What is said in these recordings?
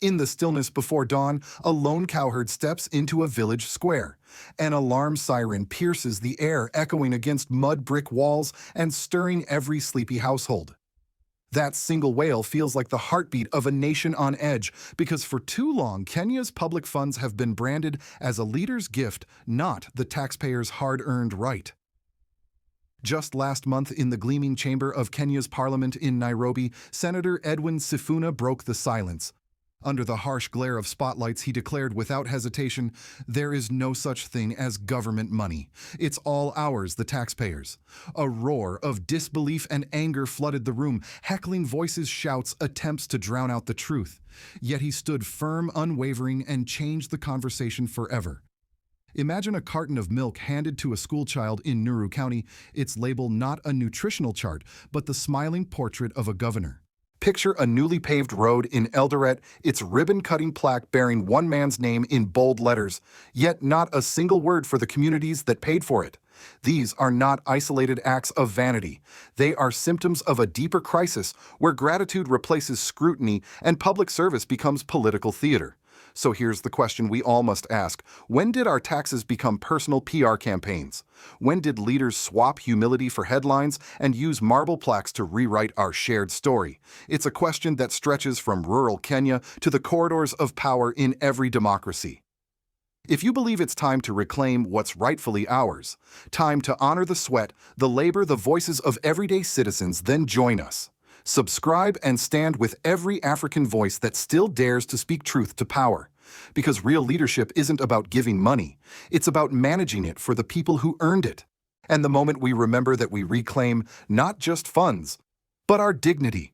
In the stillness before dawn, a lone cowherd steps into a village square. An alarm siren pierces the air, echoing against mud brick walls and stirring every sleepy household. That single wail feels like the heartbeat of a nation on edge, because for too long, Kenya's public funds have been branded as a leader's gift, not the taxpayer's hard-earned right. Just last month, in the gleaming chamber of Kenya's parliament in Nairobi, Senator Edwin Sifuna broke the silence. Under the harsh glare of spotlights, he declared without hesitation, "There is no such thing as government money. It's all ours, the taxpayers." A roar of disbelief and anger flooded the room, heckling voices, shouts, attempts to drown out the truth. Yet he stood firm, unwavering, and changed the conversation forever. Imagine a carton of milk handed to a schoolchild in Nuru County, its label not a nutritional chart, but the smiling portrait of a governor. Picture a newly paved road in Eldoret, its ribbon-cutting plaque bearing one man's name in bold letters, yet not a single word for the communities that paid for it. These are not isolated acts of vanity. They are symptoms of a deeper crisis where gratitude replaces scrutiny and public service becomes political theater. So here's the question we all must ask. When did our taxes become personal PR campaigns? When did leaders swap humility for headlines and use marble plaques to rewrite our shared story? It's a question that stretches from rural Kenya to the corridors of power in every democracy. If you believe it's time to reclaim what's rightfully ours, time to honor the sweat, the labor, the voices of everyday citizens, then join us. Subscribe and stand with every African voice that still dares to speak truth to power. Because real leadership isn't about giving money, it's about managing it for the people who earned it. And the moment we remember that, we reclaim not just funds, but our dignity.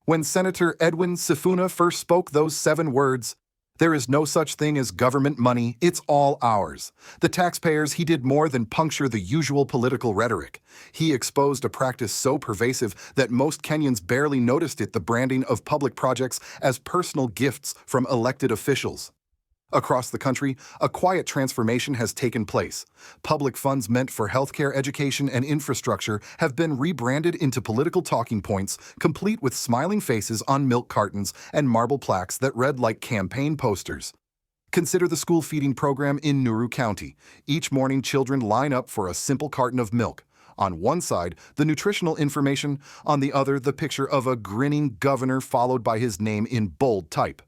When Senator Edwin Sifuna first spoke those 7 words, "There is no such thing as government money, it's all ours," the taxpayers, he did more than puncture the usual political rhetoric. He exposed a practice so pervasive that most Kenyans barely noticed it: the branding of public projects as personal gifts from elected officials. Across the country, a quiet transformation has taken place. Public funds meant for healthcare, education, and infrastructure have been rebranded into political talking points, complete with smiling faces on milk cartons and marble plaques that read like campaign posters. Consider the school feeding program in Nuru County. Each morning, children line up for a simple carton of milk. On one side, the nutritional information; on the other, the picture of a grinning governor followed by his name in bold type.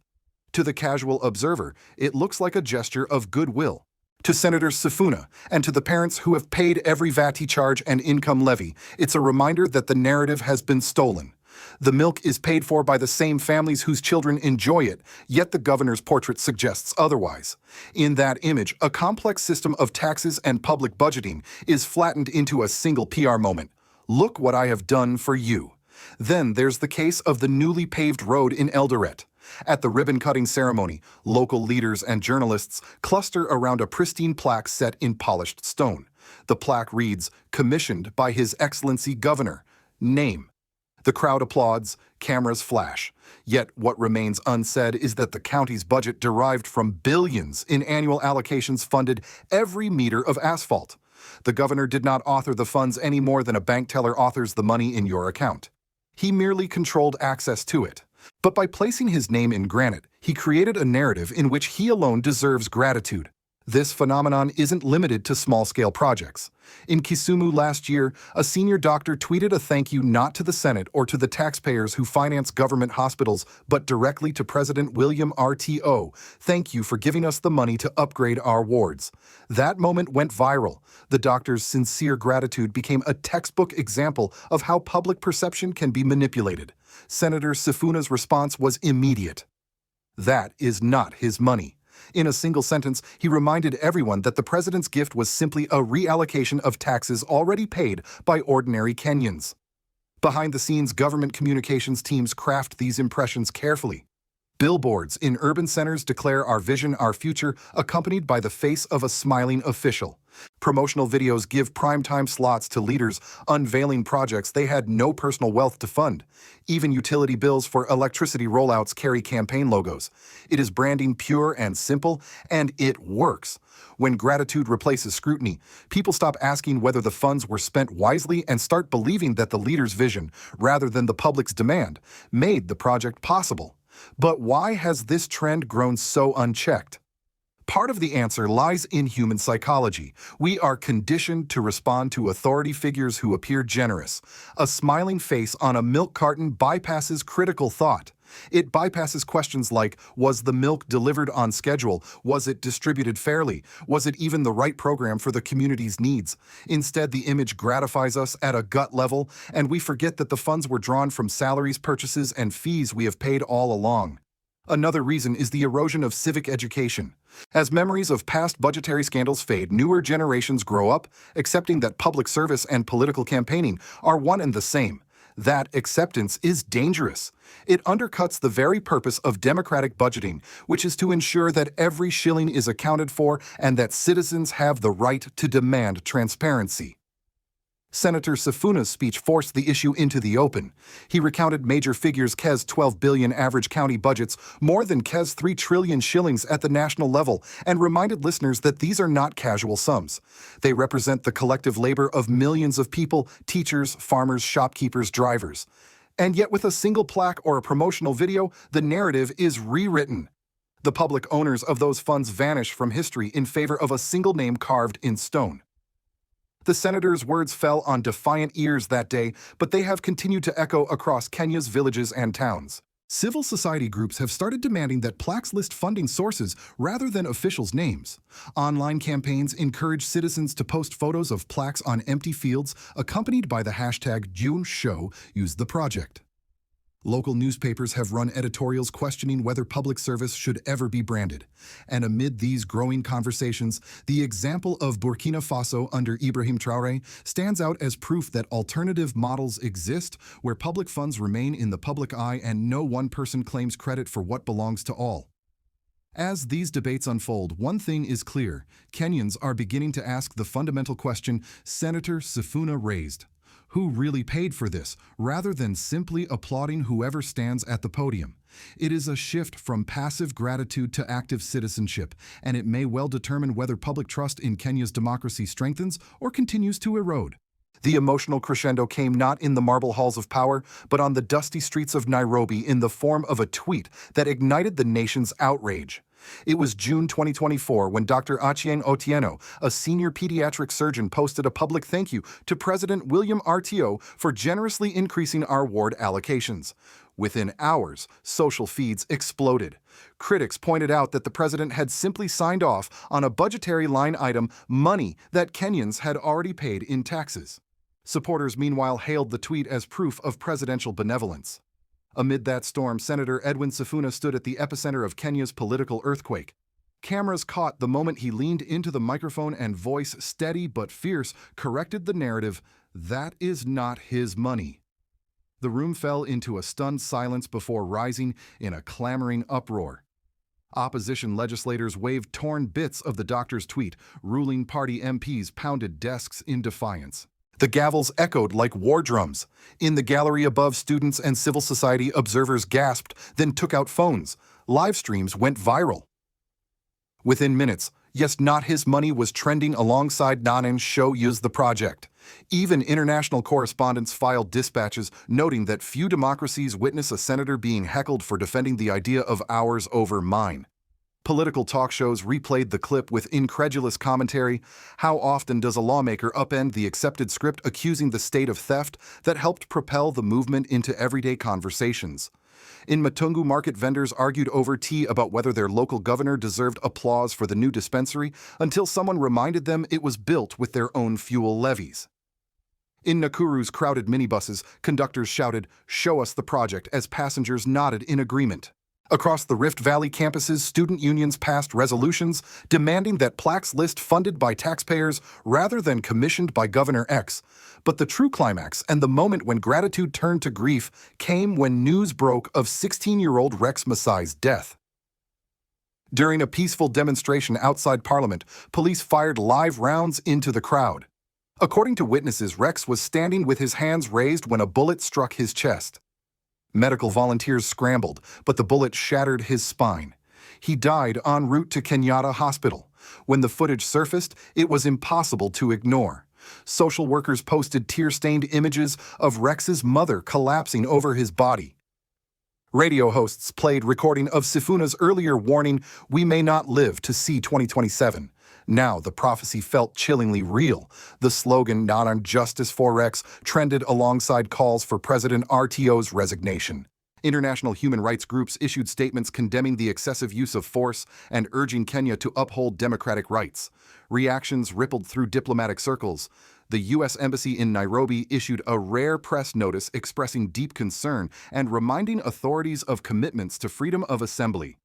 To the casual observer, it looks like a gesture of goodwill. To Senator Sifuna and to the parents who have paid every VAT charge and income levy, it's a reminder that the narrative has been stolen. The milk is paid for by the same families whose children enjoy it, yet the governor's portrait suggests otherwise. In that image, a complex system of taxes and public budgeting is flattened into a single PR moment. "Look what I have done for you." Then there's the case of the newly paved road in Eldoret. At the ribbon-cutting ceremony, local leaders and journalists cluster around a pristine plaque set in polished stone. The plaque reads, "Commissioned by His Excellency Governor. Name." The crowd applauds, cameras flash. Yet what remains unsaid is that the county's budget derived from billions in annual allocations funded every meter of asphalt. The governor did not author the funds any more than a bank teller authors the money in your account. He merely controlled access to it. But by placing his name in granite, he created a narrative in which he alone deserves gratitude. This phenomenon isn't limited to small-scale projects. In Kisumu last year, a senior doctor tweeted a thank you not to the Senate or to the taxpayers who finance government hospitals, but directly to President William R.T.O. "Thank you for giving us the money to upgrade our wards." That moment went viral. The doctor's sincere gratitude became a textbook example of how public perception can be manipulated. Senator Sifuna's response was immediate. That is not his money. In a single sentence, he reminded everyone that the president's gift was simply a reallocation of taxes already paid by ordinary Kenyans. Behind the scenes, government communications teams craft these impressions carefully. Billboards in urban centers declare "Our vision, our future," accompanied by the face of a smiling official. Promotional videos give primetime slots to leaders unveiling projects they had no personal wealth to fund. Even utility bills for electricity rollouts carry campaign logos. It is branding pure and simple, and it works. When gratitude replaces scrutiny, people stop asking whether the funds were spent wisely and start believing that the leader's vision, rather than the public's demand, made the project possible. But why has this trend grown so unchecked? Part of the answer lies in human psychology. We are conditioned to respond to authority figures who appear generous. A smiling face on a milk carton bypasses critical thought. It bypasses questions like, was the milk delivered on schedule? Was it distributed fairly? Was it even the right program for the community's needs? Instead, the image gratifies us at a gut level, and we forget that the funds were drawn from salaries, purchases, and fees we have paid all along. Another reason is the erosion of civic education. As memories of past budgetary scandals fade, newer generations grow up, accepting that public service and political campaigning are one and the same. That acceptance is dangerous. It undercuts the very purpose of democratic budgeting, which is to ensure that every shilling is accounted for and that citizens have the right to demand transparency. Senator Sifuna's speech forced the issue into the open. He recounted major figures: Kes 12 billion average county budgets, more than Kes 3 trillion shillings at the national level, and reminded listeners that these are not casual sums. They represent the collective labor of millions of people: teachers, farmers, shopkeepers, drivers. And yet with a single plaque or a promotional video, the narrative is rewritten. The public owners of those funds vanish from history in favor of a single name carved in stone. The senator's words fell on defiant ears that day, but they have continued to echo across Kenya's villages and towns. Civil society groups have started demanding that plaques list funding sources rather than officials' names. Online campaigns encourage citizens to post photos of plaques on empty fields, accompanied by the hashtag #JuneShow, use the project. Local newspapers have run editorials questioning whether public service should ever be branded. And amid these growing conversations, the example of Burkina Faso under Ibrahim Traoré stands out as proof that alternative models exist where public funds remain in the public eye and no one person claims credit for what belongs to all. As these debates unfold, one thing is clear: Kenyans are beginning to ask the fundamental question Senator Sifuna raised. Who really paid for this, rather than simply applauding whoever stands at the podium? It is a shift from passive gratitude to active citizenship, and it may well determine whether public trust in Kenya's democracy strengthens or continues to erode. The emotional crescendo came not in the marble halls of power, but on the dusty streets of Nairobi in the form of a tweet that ignited the nation's outrage. It was June 2024 when Dr. Achieng Otieno, a senior pediatric surgeon, posted a public thank you to President William RTO for generously increasing our ward allocations. Within hours, social feeds exploded. Critics pointed out that the president had simply signed off on a budgetary line item, money that Kenyans had already paid in taxes. Supporters, meanwhile, hailed the tweet as proof of presidential benevolence. Amid that storm, Senator Edwin Sifuna stood at the epicenter of Kenya's political earthquake. Cameras caught the moment he leaned into the microphone and voice, steady but fierce, corrected the narrative: that is not his money. The room fell into a stunned silence before rising in a clamoring uproar. Opposition legislators waved torn bits of the doctor's tweet. Ruling party MPs pounded desks in defiance. The gavels echoed like war drums. In the gallery above, students and civil society observers gasped, then took out phones. Live streams went viral. Within minutes, Yes, Not His Money was trending alongside Nanen's show Use the Project. Even international correspondents filed dispatches, noting that few democracies witness a senator being heckled for defending the idea of ours over mine. Political talk shows replayed the clip with incredulous commentary. How often does a lawmaker upend the accepted script accusing the state of theft that helped propel the movement into everyday conversations? In Matungu, market vendors argued over tea about whether their local governor deserved applause for the new dispensary until someone reminded them it was built with their own fuel levies. In Nakuru's crowded minibuses, conductors shouted, "Show us the project," as passengers nodded in agreement. Across the Rift Valley campuses, student unions passed resolutions demanding that plaques list funded by taxpayers rather than commissioned by Governor X. But the true climax and the moment when gratitude turned to grief came when news broke of 16-year-old Rex Masai's death. During a peaceful demonstration outside Parliament, police fired live rounds into the crowd. According to witnesses, Rex was standing with his hands raised when a bullet struck his chest. Medical volunteers scrambled, but the bullet shattered his spine. He died en route to Kenyatta Hospital. When the footage surfaced, it was impossible to ignore. Social workers posted tear-stained images of Rex's mother collapsing over his body. Radio hosts played recording of Sifuna's earlier warning, "We may not live to see 2027. Now the prophecy felt chillingly real. The slogan, "Not on justice for Rex," trended alongside calls for President RTO's resignation. International human rights groups issued statements condemning the excessive use of force and urging Kenya to uphold democratic rights. Reactions rippled through diplomatic circles. The U.S. Embassy in Nairobi issued a rare press notice expressing deep concern and reminding authorities of commitments to freedom of assembly.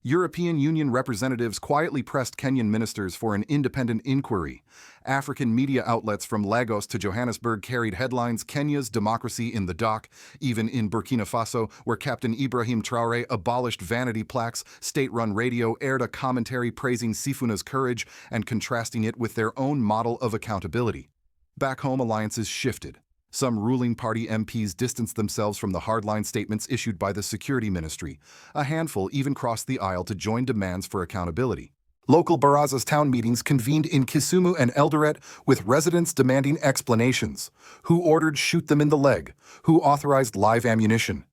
European Union representatives quietly pressed Kenyan ministers for an independent inquiry. African media outlets from Lagos to Johannesburg carried headlines, "Kenya's democracy in the dock." Even in Burkina Faso, where Captain Ibrahim Traoré abolished vanity plaques, state-run radio aired a commentary praising Sifuna's courage and contrasting it with their own model of accountability. Back home, alliances shifted. Some ruling party MPs distanced themselves from the hardline statements issued by the Security Ministry. A handful even crossed the aisle to join demands for accountability. Local Baraza's town meetings convened in Kisumu and Eldoret, with residents demanding explanations. Who ordered "shoot them in the leg"? Who authorized live ammunition?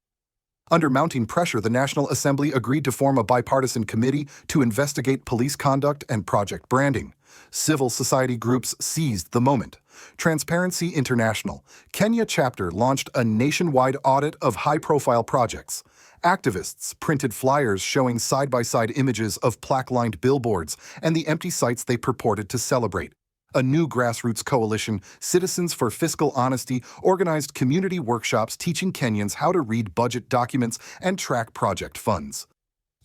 Under mounting pressure, the National Assembly agreed to form a bipartisan committee to investigate police conduct and project branding. Civil society groups seized the moment. Transparency International, Kenya chapter, launched a nationwide audit of high-profile projects. Activists printed flyers showing side-by-side images of plaque-lined billboards and the empty sites they purported to celebrate. A new grassroots coalition, Citizens for Fiscal Honesty, organized community workshops teaching Kenyans how to read budget documents and track project funds.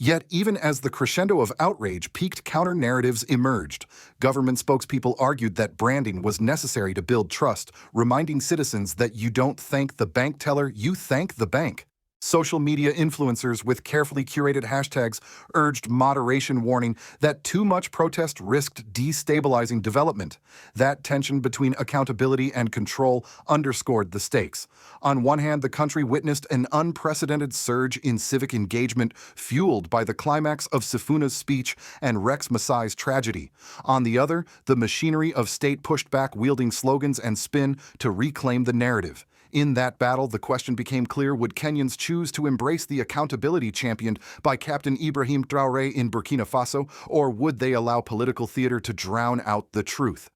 Yet, even as the crescendo of outrage peaked, counter-narratives emerged. Government spokespeople argued that branding was necessary to build trust, reminding citizens that you don't thank the bank teller, you thank the bank. Social media influencers with carefully curated hashtags urged moderation, warning that too much protest risked destabilizing development. That tension between accountability and control underscored the stakes. On one hand, the country witnessed an unprecedented surge in civic engagement, fueled by the climax of Sifuna's speech and Rex Masai's tragedy. On the other, the machinery of state pushed back, wielding slogans and spin to reclaim the narrative. In that battle, the question became clear: would Kenyans choose to embrace the accountability championed by Captain Ibrahim Traoré in Burkina Faso, or would they allow political theater to drown out the truth?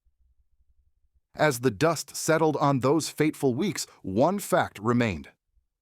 As the dust settled on those fateful weeks, one fact remained.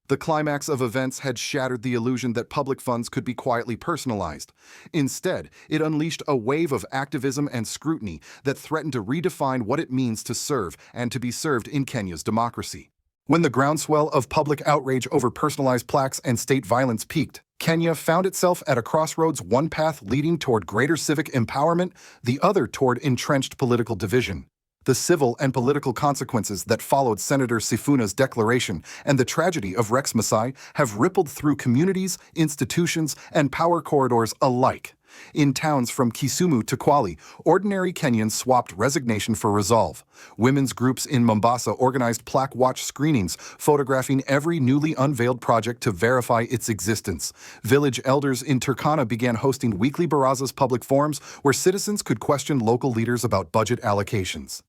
The climax of events had shattered the illusion that public funds could be quietly personalized. Instead, it unleashed a wave of activism and scrutiny that threatened to redefine what it means to serve and to be served in Kenya's democracy. When the groundswell of public outrage over personalized plaques and state violence peaked, Kenya found itself at a crossroads, one path leading toward greater civic empowerment, the other toward entrenched political division. The civil and political consequences that followed Senator Sifuna's declaration and the tragedy of Rex Masai have rippled through communities, institutions, and power corridors alike. In towns from Kisumu to Kwale, ordinary Kenyans swapped resignation for resolve. Women's groups in Mombasa organized plaque watch screenings, photographing every newly unveiled project to verify its existence. Village elders in Turkana began hosting weekly Baraza's public forums where citizens could question local leaders about budget allocations.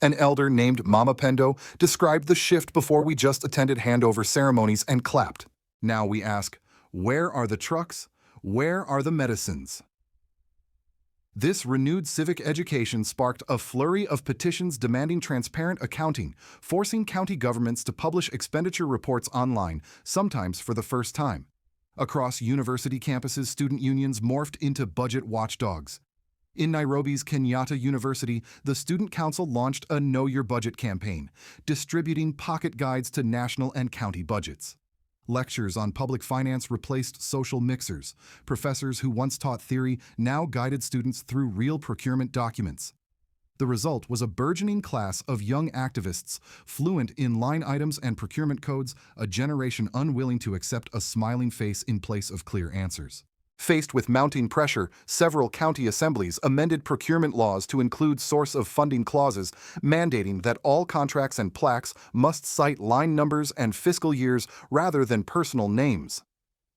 An elder named Mama Pendo described the shift: before we just attended handover ceremonies and clapped. Now we ask, where are the trucks? Where are the medicines? This renewed civic education sparked a flurry of petitions demanding transparent accounting, forcing county governments to publish expenditure reports online, sometimes for the first time. Across university campuses, student unions morphed into budget watchdogs. In Nairobi's Kenyatta University, the Student Council launched a Know Your Budget campaign, distributing pocket guides to national and county budgets. Lectures on public finance replaced social mixers. Professors who once taught theory now guided students through real procurement documents. The result was a burgeoning class of young activists, fluent in line items and procurement codes, a generation unwilling to accept a smiling face in place of clear answers. Faced with mounting pressure, several county assemblies amended procurement laws to include source of funding clauses, mandating that all contracts and plaques must cite line numbers and fiscal years rather than personal names.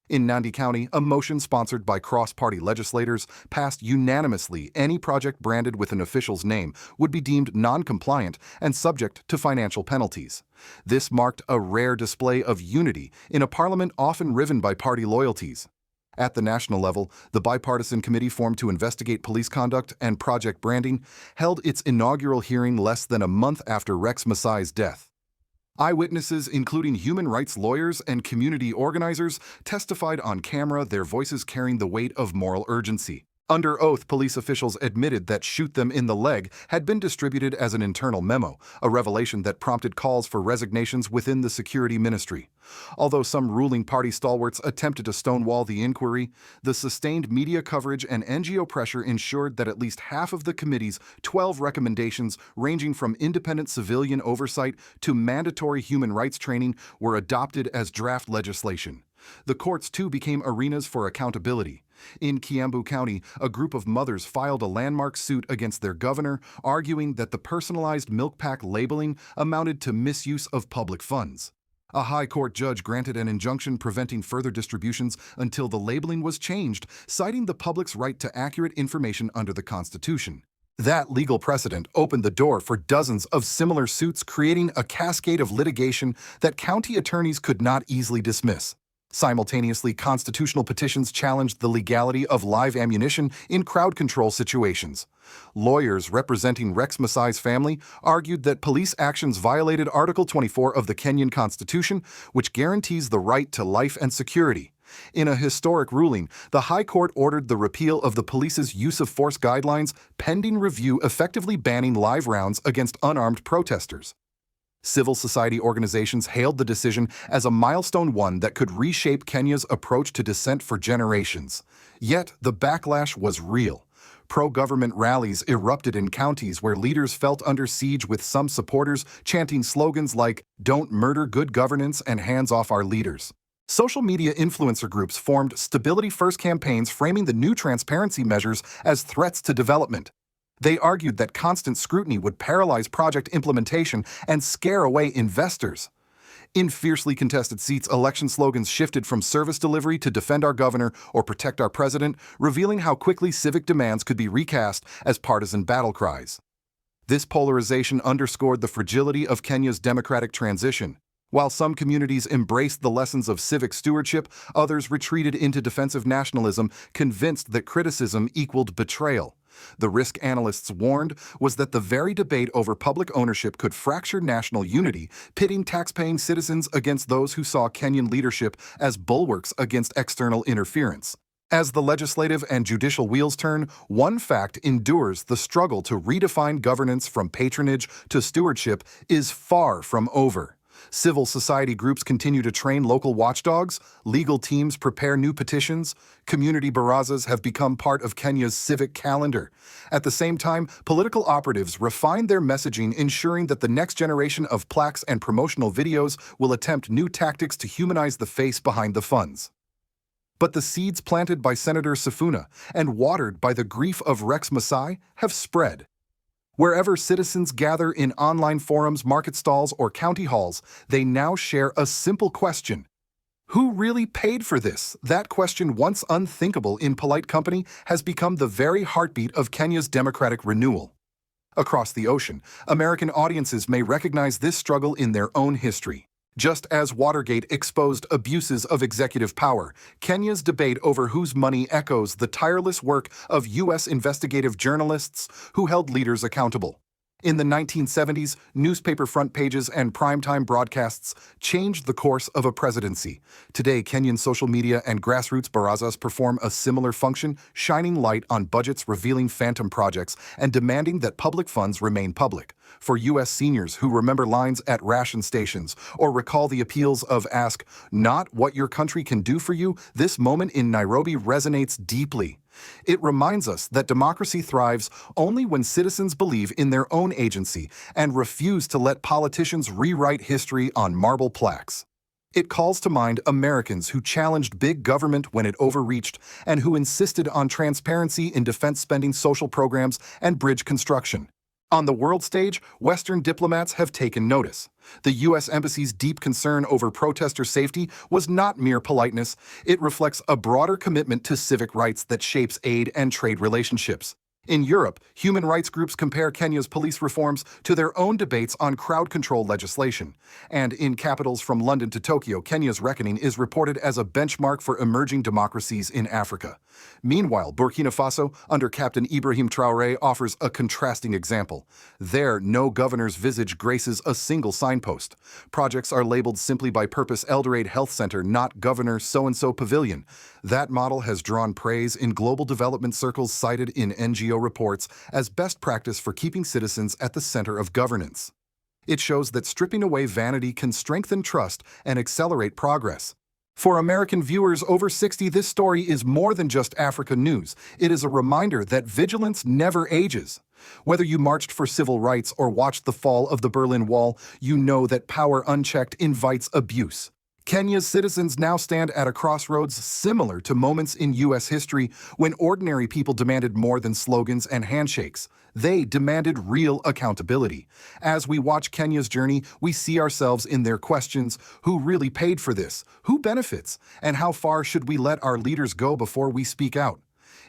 In Nandi County, a motion sponsored by cross-party legislators passed unanimously. Any project branded with an official's name would be deemed non-compliant and subject to financial penalties. This marked a rare display of unity in a parliament often riven by party loyalties. At the national level, the bipartisan committee formed to investigate police conduct and project branding held its inaugural hearing less than a month after Rex Masai's death. Eyewitnesses, including human rights lawyers and community organizers, testified on camera, their voices carrying the weight of moral urgency. Under oath, police officials admitted that "shoot them in the leg" had been distributed as an internal memo, a revelation that prompted calls for resignations within the security ministry. Although some ruling party stalwarts attempted to stonewall the inquiry, the sustained media coverage and NGO pressure ensured that at least half of the committee's 12 recommendations, ranging from independent civilian oversight to mandatory human rights training, were adopted as draft legislation. The courts, too, became arenas for accountability. In Kiambu County, a group of mothers filed a landmark suit against their governor, arguing that the personalized milk pack labeling amounted to misuse of public funds. A high court judge granted an injunction preventing further distributions until the labeling was changed, citing the public's right to accurate information under the Constitution. That legal precedent opened the door for dozens of similar suits, creating a cascade of litigation that county attorneys could not easily dismiss. Simultaneously, constitutional petitions challenged the legality of live ammunition in crowd control situations. Lawyers representing Rex Masai's family argued that police actions violated Article 24 of the Kenyan Constitution, which guarantees the right to life and security. In a historic ruling, the High Court ordered the repeal of the police's use of force guidelines, pending review effectively banning live rounds against unarmed protesters. Civil society organizations hailed the decision as a milestone, one that could reshape Kenya's approach to dissent for generations. Yet, the backlash was real. Pro-government rallies erupted in counties where leaders felt under siege, with some supporters chanting slogans like "Don't murder good governance" and "Hands off our leaders." Social media influencer groups formed Stability First campaigns, framing the new transparency measures as threats to development. They argued that constant scrutiny would paralyze project implementation and scare away investors. In fiercely contested seats, election slogans shifted from "service delivery" to "defend our governor" or "protect our president," revealing how quickly civic demands could be recast as partisan battle cries. This polarization underscored the fragility of Kenya's democratic transition. While some communities embraced the lessons of civic stewardship, others retreated into defensive nationalism, convinced that criticism equaled betrayal. The risk analysts warned was that the very debate over public ownership could fracture national unity, pitting tax-paying citizens against those who saw Kenyan leadership as bulwarks against external interference. As the legislative and judicial wheels turn, one fact endures: the struggle to redefine governance from patronage to stewardship is far from over. Civil society groups continue to train local watchdogs, legal teams prepare new petitions, community barazas have become part of Kenya's civic calendar. At the same time, political operatives refine their messaging, ensuring that the next generation of plaques and promotional videos will attempt new tactics to humanize the face behind the funds. But the seeds planted by Senator Sifuna and watered by the grief of Rex Masai have spread. Wherever citizens gather, in online forums, market stalls, or county halls, they now share a simple question: who really paid for this? That question, once unthinkable in polite company, has become the very heartbeat of Kenya's democratic renewal. Across the ocean, American audiences may recognize this struggle in their own history. Just as Watergate exposed abuses of executive power, Kenya's debate over whose money echoes the tireless work of U.S. investigative journalists who held leaders accountable. In the 1970s, newspaper front pages and primetime broadcasts changed the course of a presidency. Today, Kenyan social media and grassroots barazas perform a similar function, shining light on budgets, revealing phantom projects, and demanding that public funds remain public. For U.S. seniors who remember lines at ration stations or recall the appeals of "Ask not what your country can do for you," this moment in Nairobi resonates deeply. It reminds us that democracy thrives only when citizens believe in their own agency and refuse to let politicians rewrite history on marble plaques. It calls to mind Americans who challenged big government when it overreached and who insisted on transparency in defense spending, social programs, and bridge construction. On the world stage, Western diplomats have taken notice. The U.S. Embassy's deep concern over protester safety was not mere politeness, it reflects a broader commitment to civic rights that shapes aid and trade relationships. In Europe, human rights groups compare Kenya's police reforms to their own debates on crowd control legislation. And in capitals from London to Tokyo, Kenya's reckoning is reported as a benchmark for emerging democracies in Africa. Meanwhile, Burkina Faso, under Captain Ibrahim Traoré, offers a contrasting example. There, no governor's visage graces a single signpost. Projects are labeled simply by purpose: Eldoret Health Center, not Governor so-and-so Pavilion. That model has drawn praise in global development circles, cited in NGO reports as best practice for keeping citizens at the center of governance. It shows that stripping away vanity can strengthen trust and accelerate progress. For American viewers over 60, this story is more than just Africa news. It is a reminder that vigilance never ages. Whether you marched for civil rights or watched the fall of the Berlin Wall, you know that power unchecked invites abuse. Kenya's citizens now stand at a crossroads similar to moments in U.S. history when ordinary people demanded more than slogans and handshakes. They demanded real accountability. As we watch Kenya's journey, we see ourselves in their questions: who really paid for this? Who benefits? And how far should we let our leaders go before we speak out?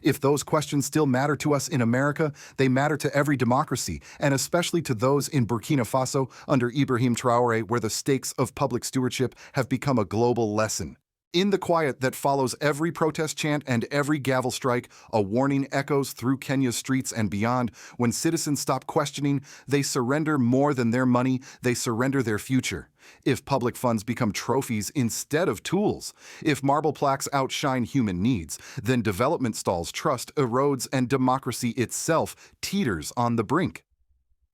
If those questions still matter to us in America, they matter to every democracy, and especially to those in Burkina Faso under Ibrahim Traoré, where the stakes of public stewardship have become a global lesson. In the quiet that follows every protest chant and every gavel strike, a warning echoes through Kenya's streets and beyond. When citizens stop questioning, they surrender more than their money, they surrender their future. If public funds become trophies instead of tools, if marble plaques outshine human needs, then development stalls, trust erodes, and democracy itself teeters on the brink.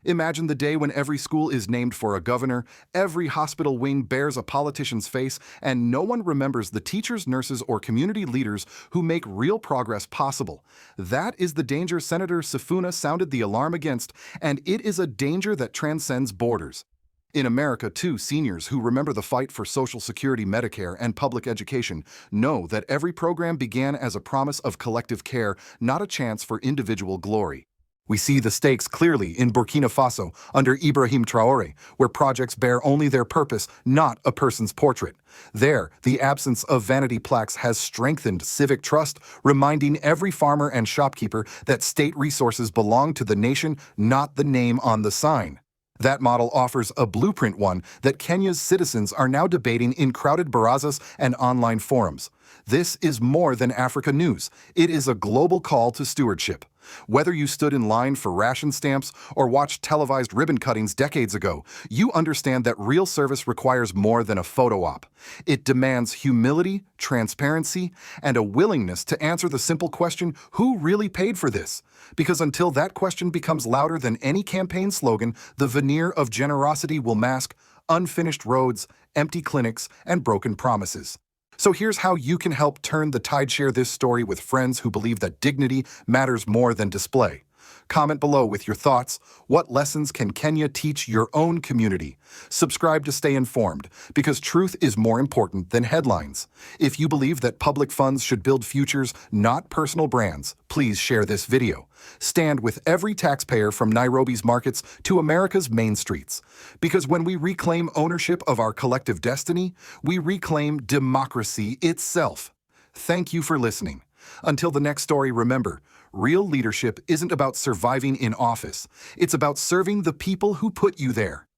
Imagine the day when every school is named for a governor, every hospital wing bears a politician's face, and no one remembers the teachers, nurses, or community leaders who make real progress possible. That is the danger Senator Sifuna sounded the alarm against, and it is a danger that transcends borders. In America, too, seniors who remember the fight for Social Security, Medicare, and public education know that every program began as a promise of collective care, not a chance for individual glory. We see the stakes clearly in Burkina Faso under Ibrahim Traoré, where projects bear only their purpose, not a person's portrait. There, the absence of vanity plaques has strengthened civic trust, reminding every farmer and shopkeeper that state resources belong to the nation, not the name on the sign. That model offers a blueprint, one that Kenya's citizens are now debating in crowded barazas and online forums. This is more than Africa news. It is a global call to stewardship. Whether you stood in line for ration stamps or watched televised ribbon cuttings decades ago, you understand that real service requires more than a photo op. It demands humility, transparency, and a willingness to answer the simple question: who really paid for this? Because until that question becomes louder than any campaign slogan, the veneer of generosity will mask unfinished roads, empty clinics, and broken promises. So here's how you can help turn the tide. Share this story with friends who believe that dignity matters more than display. Comment below with your thoughts. What lessons can Kenya teach your own community? Subscribe to stay informed, because truth is more important than headlines. If you believe that public funds should build futures, not personal brands, please share this video. Stand with every taxpayer from Nairobi's markets to America's main streets. Because when we reclaim ownership of our collective destiny, we reclaim democracy itself. Thank you for listening. Until the next story, remember, real leadership isn't about surviving in office. It's about serving the people who put you there.